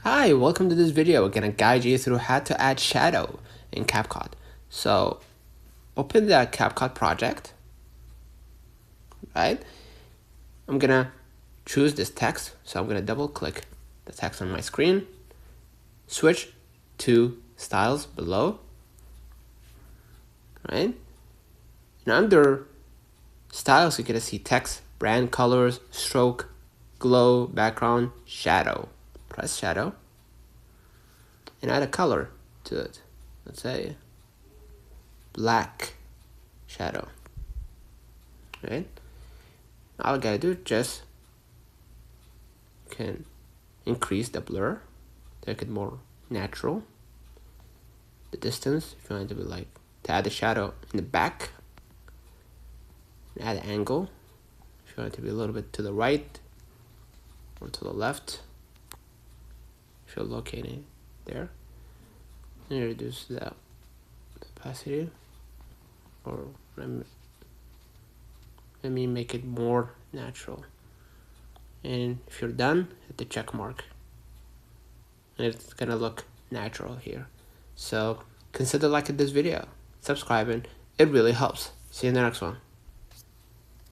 Hi, welcome to this video. We're gonna guide you through how to add shadow in CapCut. So open the CapCut project, right? I'm gonna choose this text. So I'm gonna double click the text on my screen, switch to styles below, right? And under styles, you're gonna see text, brand colors, stroke, glow, background, shadow. Press shadow and add a color to it. Let's say black shadow, right? All I gotta do just can increase the blur, make it more natural. The distance, if you want it to be like to add the shadow in the back, add an angle. If you want it to be a little bit to the right or to the left, if you're locating there, and reduce the opacity, or let me make it more natural. And if you're done, hit the check mark, and it's gonna look natural here. So consider liking this video, subscribing, it really helps. See you in the next one.